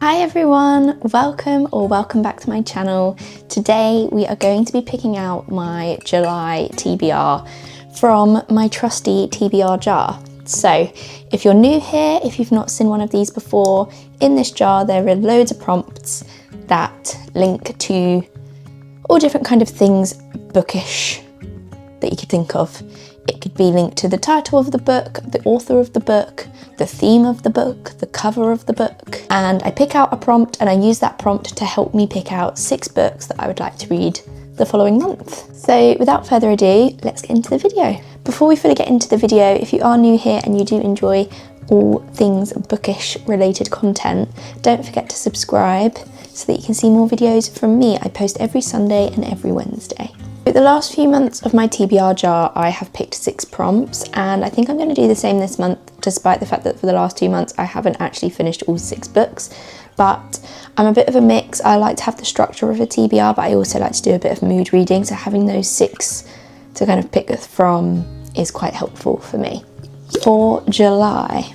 Hi everyone, welcome back to my channel. Today we are going to be picking out my July TBR from my trusty TBR jar. So if you're new here, if you've not seen one of these before, in this jar there are loads of prompts that link to all different kind of things bookish that you could think of. It could be linked to the title of the book, the author of the book, the theme of the book, the cover of the book. And I pick out a prompt and I use that prompt to help me pick out 6 books that I would like to read the following month. So without further ado, let's get into the video. Before we fully get into the video, if you are new here and you do enjoy all things bookish related content, don't forget to subscribe so that you can see more videos from me. I post every Sunday and every Wednesday. For the last few months of my TBR jar, I have picked 6 prompts, and I think I'm going to do the same this month, despite the fact that for the last 2 months I haven't actually finished all 6 books. But I'm a bit of a mix. I like to have the structure of a TBR, but I also like to do a bit of mood reading, so having those 6 to kind of pick from is quite helpful for me. For July,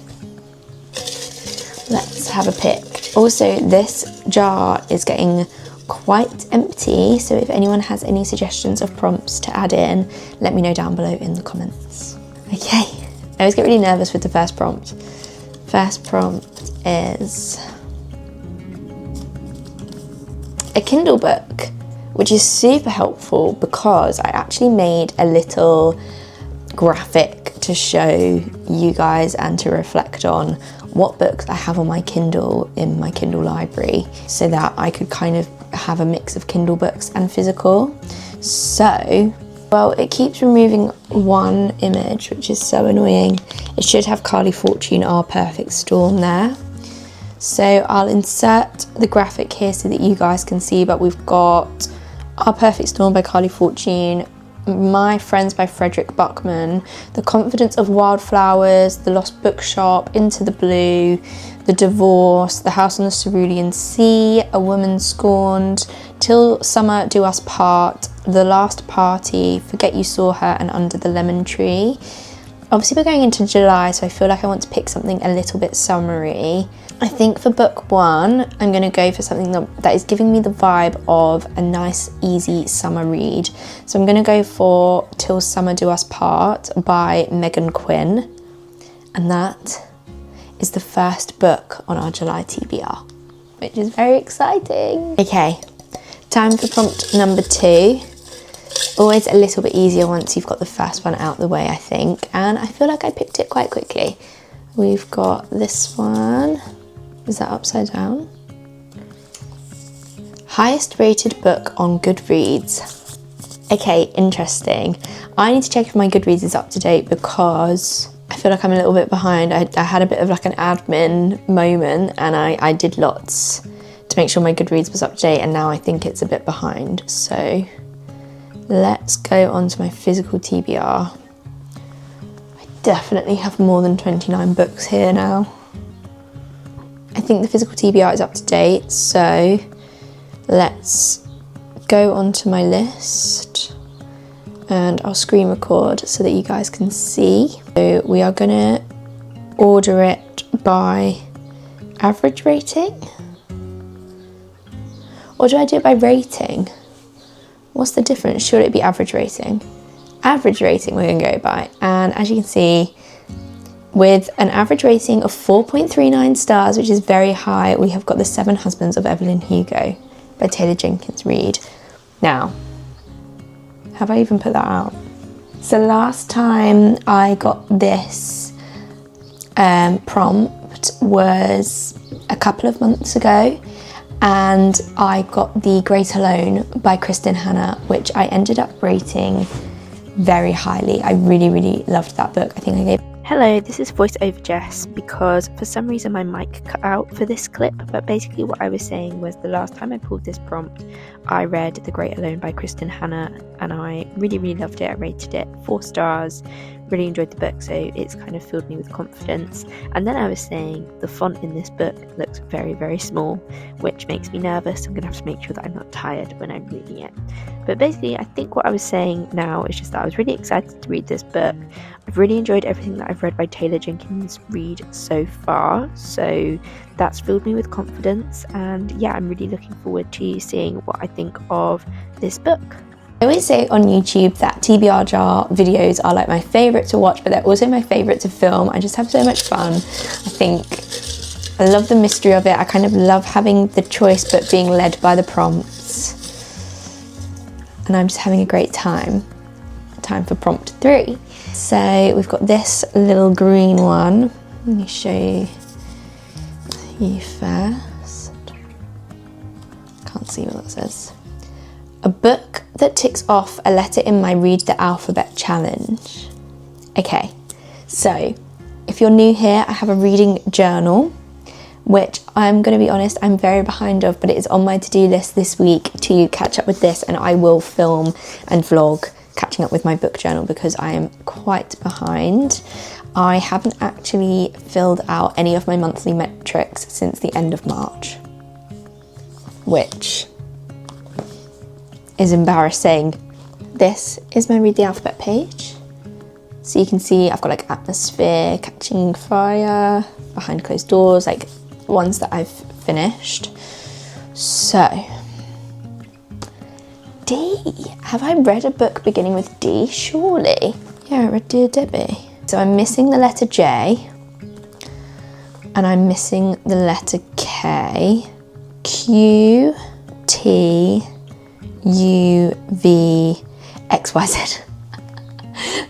let's have a pick. Also, this jar is getting quite empty, so if anyone has any suggestions of prompts to add in, let me know down below in the comments. Okay, I always get really nervous with the first prompt. First prompt is a Kindle book, which is super helpful because I actually made a little graphic to show you guys and to reflect on what books I have on my Kindle in my Kindle library, so that I could kind of have a mix of Kindle books and physical. So, well, it keeps removing one image, which is so annoying. It should have Carly Fortune, Our Perfect Storm there. So I'll insert the graphic here so that you guys can see, but we've got Our Perfect Storm by Carly Fortune, My Friends by Frederick Buckman, The Confidence of Wildflowers, The Lost Bookshop, Into the Blue, The Divorce, The House on the Cerulean Sea, A Woman Scorned, Till Summer Do Us Part, The Last Party, Forget You Saw Her, and Under the Lemon Tree. Obviously we're going into July, so I feel like I want to pick something a little bit summery. I think for book 1, I'm going to go for something that is giving me the vibe of a nice, easy summer read. So I'm going to go for Till Summer Do Us Part by Megan Quinn. And that is the first book on our July TBR, which is very exciting. Okay, time for prompt number 2. Always a little bit easier once you've got the first one out the way, I think. And I feel like I picked it quite quickly. We've got this one. Is that upside down? Highest rated book on Goodreads. Okay, interesting. I need to check if my Goodreads is up to date because I feel like I'm a little bit behind. I had a bit of like an admin moment and I did lots to make sure my Goodreads was up to date, and now I think it's a bit behind. So let's go on to my physical TBR. I definitely have more than 29 books here now. I think the physical TBR is up to date, so let's go onto my list and I'll screen record so that you guys can see. So we are gonna order it by average rating? Or do I do it by rating? What's the difference? Should it be average rating? Average rating we're gonna go by, and as you can see, with an average rating of 4.39 stars, which is very high, we have got The 7 Husbands of Evelyn Hugo by Taylor Jenkins Reid. Now, have I even put that out? So last time I got this prompt was a couple of months ago, and I got The Great Alone by Kristen Hanna, which I ended up rating very highly. I really loved that book. I think I gave... Hello, this is voiceover Jess, because for some reason my mic cut out for this clip, but basically what I was saying was the last time I pulled this prompt, I read The Great Alone by Kristen Hanna, and I really loved it. I rated it 4 stars, really enjoyed the book, so it's kind of filled me with confidence. And then I was saying the font in this book looks very, very small, which makes me nervous. I'm going to have to make sure that I'm not tired when I'm reading it. But basically, I think what I was saying now is just that I was really excited to read this book. I've really enjoyed everything that I've read by Taylor Jenkins Reid so far, so that's filled me with confidence, and yeah, I'm really looking forward to seeing what I think of this book. I always say on YouTube that TBR jar videos are like my favourite to watch, but they're also my favourite to film. I just have so much fun. I think I love the mystery of it. I kind of love having the choice but being led by the prompts. And I'm just having a great time. Time for prompt 3. So we've got this little green one. Let me show you first. Can't see what that says. A book that ticks off a letter in my Read the Alphabet challenge. Okay, so if you're new here, I have a reading journal, which I'm going to be honest, I'm very behind of, but it is on my to-do list this week to catch up with this, and I will film and vlog catching up with my book journal because I am quite behind. I haven't actually filled out any of my monthly metrics since the end of March, which is embarrassing. This is my Read the Alphabet page. So you can see I've got like atmosphere, catching fire, behind closed doors, like ones that I've finished. So, D. Have I read a book beginning with D? Surely. Yeah, I read Dear Debbie. So I'm missing the letter J, and I'm missing the letter K, Q, T, U, V, X, Y, Z.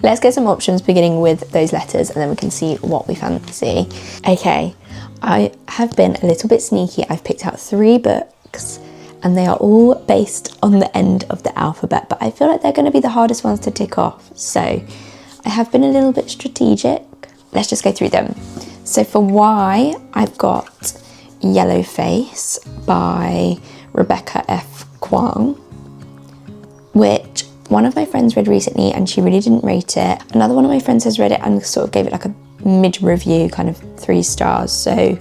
Let's get some options beginning with those letters and then we can see what we fancy. Okay, I have been a little bit sneaky. I've picked out 3 books and they are all based on the end of the alphabet, but I feel like they're going to be the hardest ones to tick off. So I have been a little bit strategic. Let's just go through them. So for Y, I've got Yellow Face by Rebecca F. Kwong, which one of my friends read recently and she really didn't rate it. Another one of my friends has read it and sort of gave it like a mid-review, kind of 3 stars. So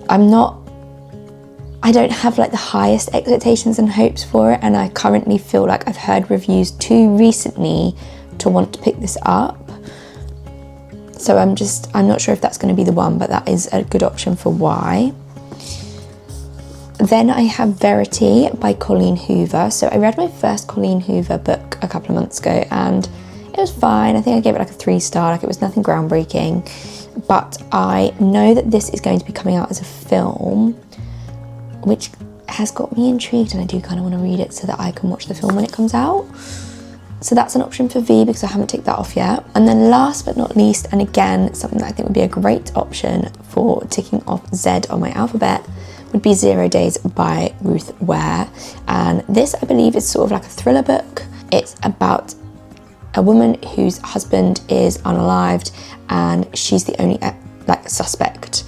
I don't have like the highest expectations and hopes for it, and I currently feel like I've heard reviews too recently to want to pick this up. So I'm not sure if that's going to be the one, but that is a good option for Y. Then I have Verity by Colleen Hoover. So I read my first Colleen Hoover book a couple of months ago and it was fine. I think I gave it like a 3 star, like it was nothing groundbreaking. But I know that this is going to be coming out as a film, which has got me intrigued, and I do kind of want to read it so that I can watch the film when it comes out. So that's an option for V because I haven't ticked that off yet. And then last but not least, and again, something that I think would be a great option for ticking off Z on my alphabet, would be 0 Days by Ruth Ware. And this, I believe, is sort of like a thriller book. It's about a woman whose husband is unalived and she's the only suspect.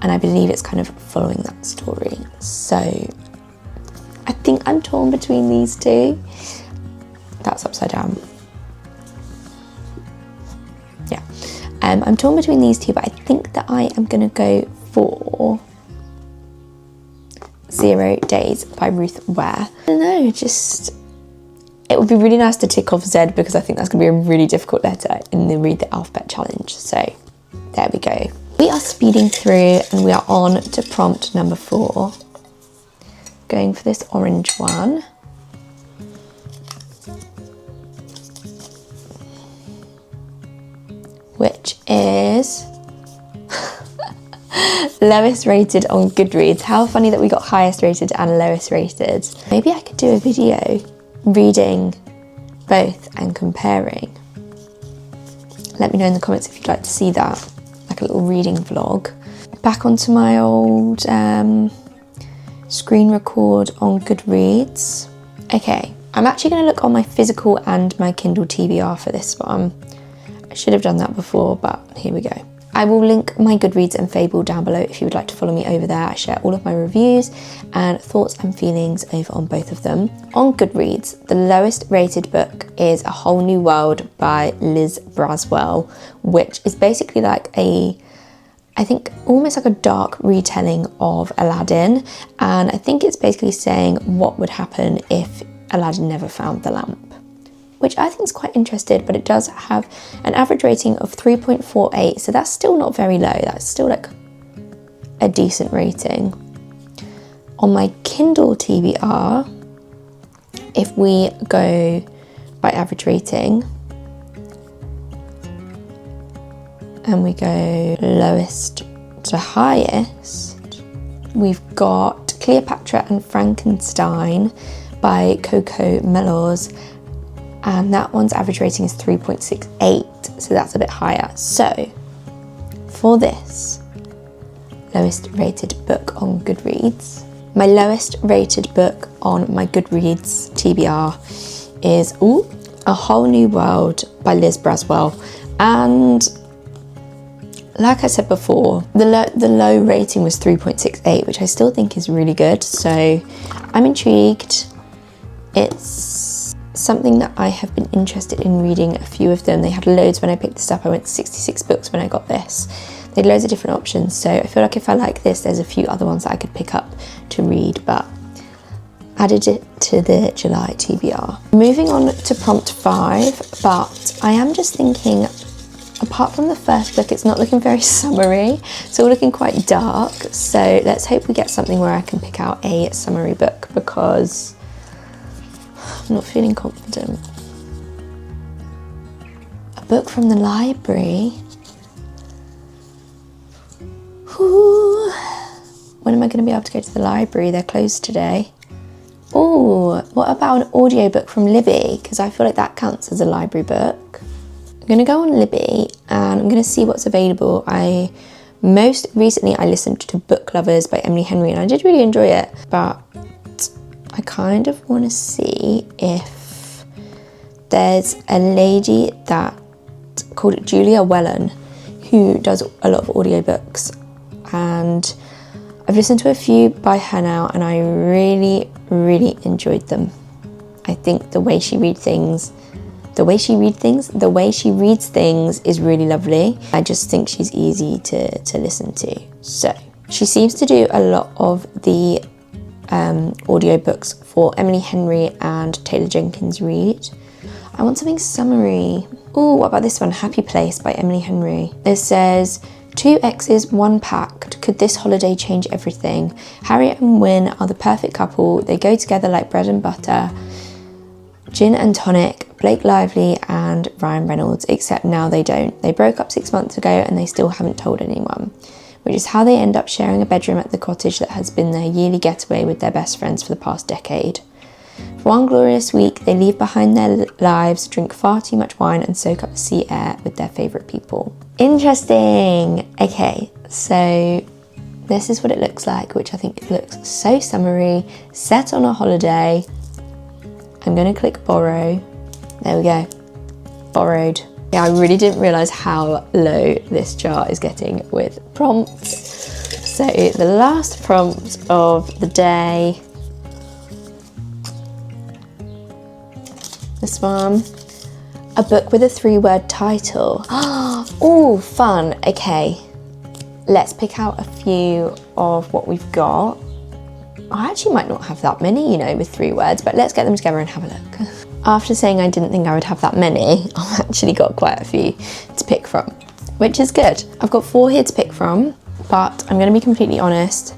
And I believe it's kind of following that story. So I think I'm torn between these 2. That's upside down. Yeah. I'm torn between these 2, but I think that I am gonna go for 0 Days by Ruth Ware. I don't know, it would be really nice to tick off Z because I think that's gonna be a really difficult letter in the Read the Alphabet challenge. So there we go. We are speeding through and we are on to prompt number 4. Going for this orange one. Which is lowest rated on Goodreads. How funny that we got highest rated and lowest rated. Maybe I could do a video reading both and comparing. Let me know in the comments if you'd like to see that, like a little reading vlog. Back onto my old screen record on Goodreads. Okay, I'm actually going to look on my physical and my Kindle TBR for this one. I should have done that before, but here we go. I will link my Goodreads and Fable down below if you would like to follow me over there. I share all of my reviews and thoughts and feelings over on both of them. On Goodreads, the lowest rated book is A Whole New World by Liz Braswell, which is basically like I think almost like a dark retelling of Aladdin. And I think it's basically saying what would happen if Aladdin never found the lamp, which I think is quite interesting, but it does have an average rating of 3.48, so that's still not very low. That's still like a decent rating. On my Kindle TBR, if we go by average rating, and we go lowest to highest, we've got Cleopatra and Frankenstein by Coco Melos, and that one's average rating is 3.68, so that's a bit higher. So for this lowest rated book on Goodreads, my lowest rated book on my Goodreads TBR is A Whole New World by Liz Braswell. And like I said before, the low rating was 3.68, which I still think is really good, so I'm intrigued. It's something that I have been interested in reading a few of them. They had loads when I picked this up. I went to 66 books when I got this. They had loads of different options, so I feel like if I like this, there's a few other ones that I could pick up to read, but added it to the July TBR. Moving on to prompt 5, but I am just thinking, apart from the first book, it's not looking very summery, so we're looking quite dark, so let's hope we get something where I can pick out a summery book, because I'm not feeling confident. A book from the library. Ooh. When am I going to be able to go to the library? They're closed today. Oh, what about an audiobook from Libby? Because I feel like that counts as a library book. I'm going to go on Libby and I'm going to see what's available. Most recently I listened to Book Lovers by Emily Henry and I did really enjoy it, but I kind of want to see if there's a lady called Julia Whelan who does a lot of audiobooks, and I've listened to a few by her now and I really, really enjoyed them. I think the way she reads things is really lovely. I just think she's easy to listen to. So she seems to do a lot of the audiobooks for Emily Henry and Taylor Jenkins Reid. I want something summery. Oh, what about this one? Happy Place by Emily Henry. It says, 2 exes, 1 pact. Could this holiday change everything? Harriet and Wynne are the perfect couple. They go together like bread and butter. Gin and tonic, Blake Lively and Ryan Reynolds, except now they don't. They broke up 6 months ago and they still haven't told anyone, which is how they end up sharing a bedroom at the cottage that has been their yearly getaway with their best friends for the past decade. For one glorious week, they leave behind their lives, drink far too much wine and soak up the sea air with their favourite people. Interesting! Okay, so this is what it looks like, which I think looks so summery, set on a holiday. I'm going to click borrow. There we go. Borrowed. Yeah, I really didn't realise how low this chart is getting with prompts. So the last prompt of the day. This one. A book with a 3-word title. Oh, fun. Okay. Let's pick out a few of what we've got. I actually might not have that many, with 3 words, but let's get them together and have a look. After saying I didn't think I would have that many, I've actually got quite a few to pick from, which is good. I've got 4 here to pick from, but I'm going to be completely honest.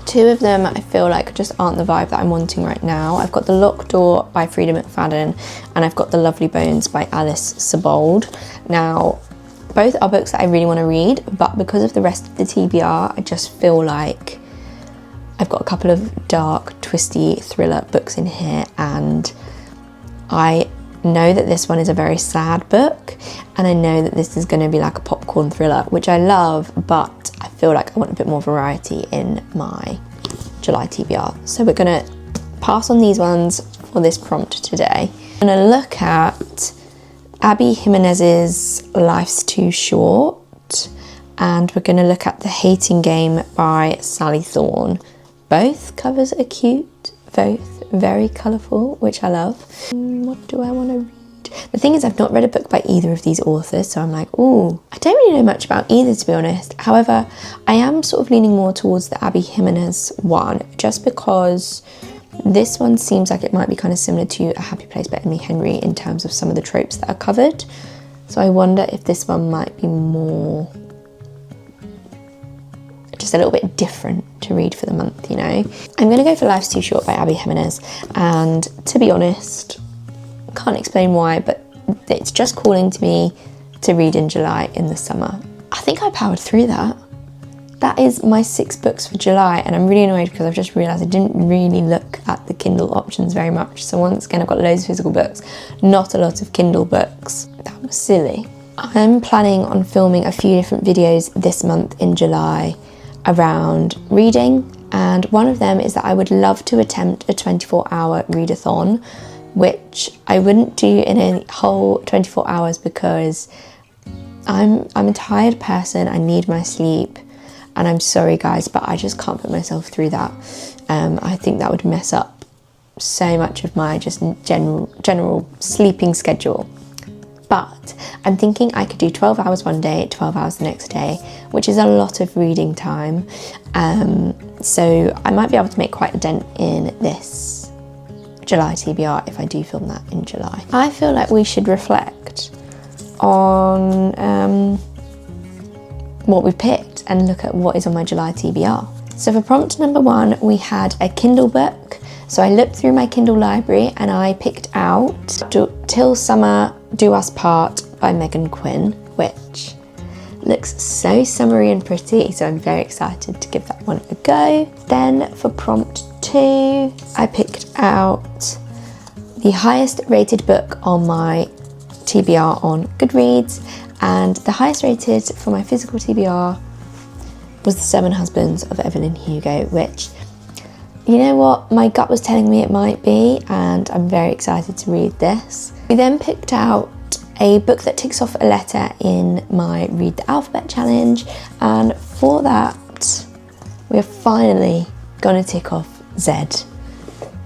2 of them I feel like just aren't the vibe that I'm wanting right now. I've got The Locked Door by Frida McFadden, and I've got The Lovely Bones by Alice Sebold. Now, both are books that I really want to read, but because of the rest of the TBR, I just feel like I've got a couple of dark, twisty thriller books in here, and I know that this one is a very sad book, and I know that this is going to be like a popcorn thriller, which I love, but I feel like I want a bit more variety in my July TBR. So we're going to pass on these ones for this prompt today. I'm going to look at Abby Jimenez's Life's Too Short and we're going to look at The Hating Game by Sally Thorne. Both covers are cute, both very colourful, which I love. What do I want to read? The thing is, I've not read a book by either of these authors, so I'm like, ooh, I don't really know much about either, to be honest. However, I am sort of leaning more towards the Abby Jimenez one, just because this one seems like it might be kind of similar to A Happy Place by Emily Henry in terms of some of the tropes that are covered. So I wonder if this one might be more, just a little bit different to read for the month, you know. I'm going to go for Life's Too Short by Abby Jimenez, and to be honest, can't explain why, but it's just calling to me to read in July in the summer. I think I powered through that. That is my 6 books for July, and I'm really annoyed because I've just realised I didn't really look at the Kindle options very much. So once again, I've got loads of physical books, not a lot of Kindle books. That was silly. I'm planning on filming a few different videos this month in July around reading, and one of them is that I would love to attempt a 24-hour readathon, which I wouldn't do in a whole 24 hours because I'm a tired person, I need my sleep, and I'm sorry guys, but I just can't put myself through that. I think that would mess up so much of my just general sleeping schedule. But I'm thinking I could do 12 hours one day, 12 hours the next day, which is a lot of reading time. So I might be able to make quite a dent in this July TBR if I do film that in July. I feel like we should reflect on what we picked and look at what is on my July TBR. So for prompt number 1, we had a Kindle book. So I looked through my Kindle library and I picked out Till Summer Do Us Part by Megan Quinn, which looks so summery and pretty, so I'm very excited to give that one a go. Then for prompt 2, I picked out the highest rated book on my TBR on Goodreads, and the highest rated for my physical TBR was The 7 Husbands of Evelyn Hugo, which, you know what, my gut was telling me it might be, and I'm very excited to read this. We then picked out a book that ticks off a letter in my Read the Alphabet challenge, and for that we're finally going to tick off Z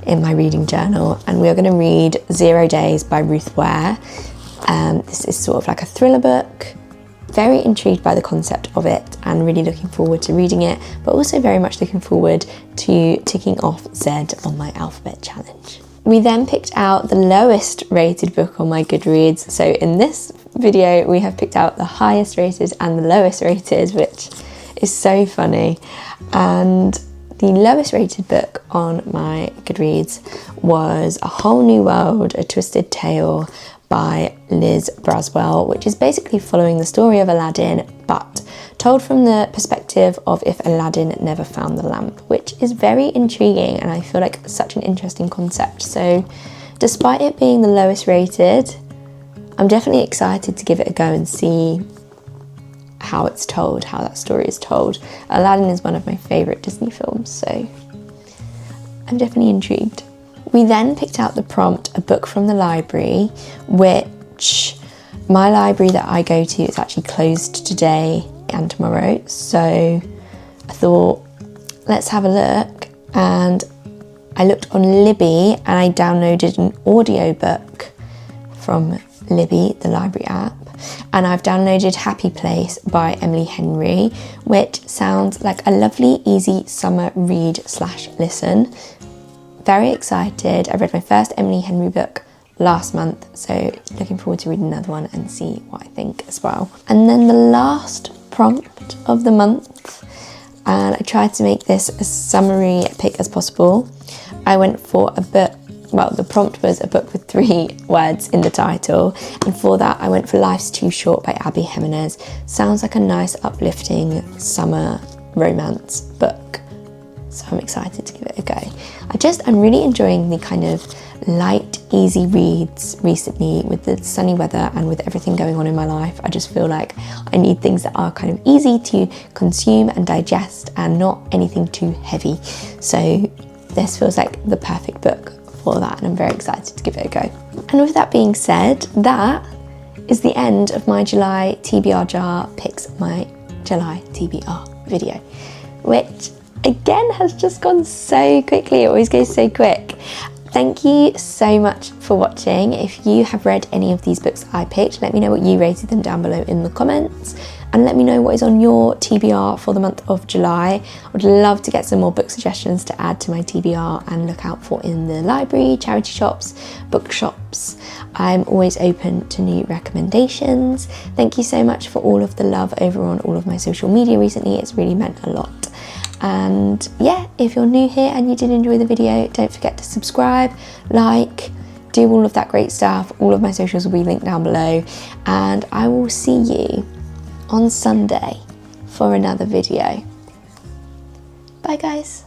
in my reading journal, and we are going to read 0 Days by Ruth Ware. This is sort of like a thriller book. Very intrigued by the concept of it and really looking forward to reading it, but also very much looking forward to ticking off Z on my alphabet challenge. We then picked out the lowest rated book on my Goodreads. So in this video, we have picked out the highest rated and the lowest rated, which is so funny. And the lowest rated book on my Goodreads was A Whole New World, A Twisted Tale by Liz Braswell, which is basically following the story of Aladdin, but told from the perspective of if Aladdin never found the lamp, which is very intriguing and I feel like such an interesting concept. So despite it being the lowest rated, I'm definitely excited to give it a go and see how it's told, how that story is told. Aladdin is one of my favourite Disney films, so I'm definitely intrigued. We then picked out the prompt, a book from the library, which my library that I go to is actually closed today and tomorrow. So I thought, let's have a look. And I looked on Libby and I downloaded an audiobook from Libby, the library app. And I've downloaded Happy Place by Emily Henry, which sounds like a lovely, easy summer read/listen. Very excited. I read my first Emily Henry book last month, so looking forward to reading another one and see what I think as well. And then the last prompt of the month, and I tried to make this as summary pick as possible. I went for a book, well, the prompt was a book with 3 words in the title, and for that I went for Life's Too Short by Abby Jimenez. Sounds like a nice uplifting summer romance book, so I'm excited to give it a go. I'm really enjoying the kind of light, easy reads recently with the sunny weather and with everything going on in my life. I just feel like I need things that are kind of easy to consume and digest and not anything too heavy. So this feels like the perfect book for that, and I'm very excited to give it a go. And with that being said, that is the end of my July TBR jar picks my July TBR video, which again has just gone so quickly. It always goes so quick. Thank you so much for watching. If you have read any of these books I picked, let me know what you rated them down below in the comments, and let me know what is on your TBR for the month of July. I would love to get some more book suggestions to add to my TBR and look out for in the library, charity shops, bookshops. I'm always open to new recommendations. Thank you so much for all of the love over on all of my social media recently. It's really meant a lot. And yeah, if you're new here and you did enjoy the video, don't forget to subscribe, like, do all of that great stuff. All of my socials will be linked down below, and I will see you on Sunday for another video. Bye guys.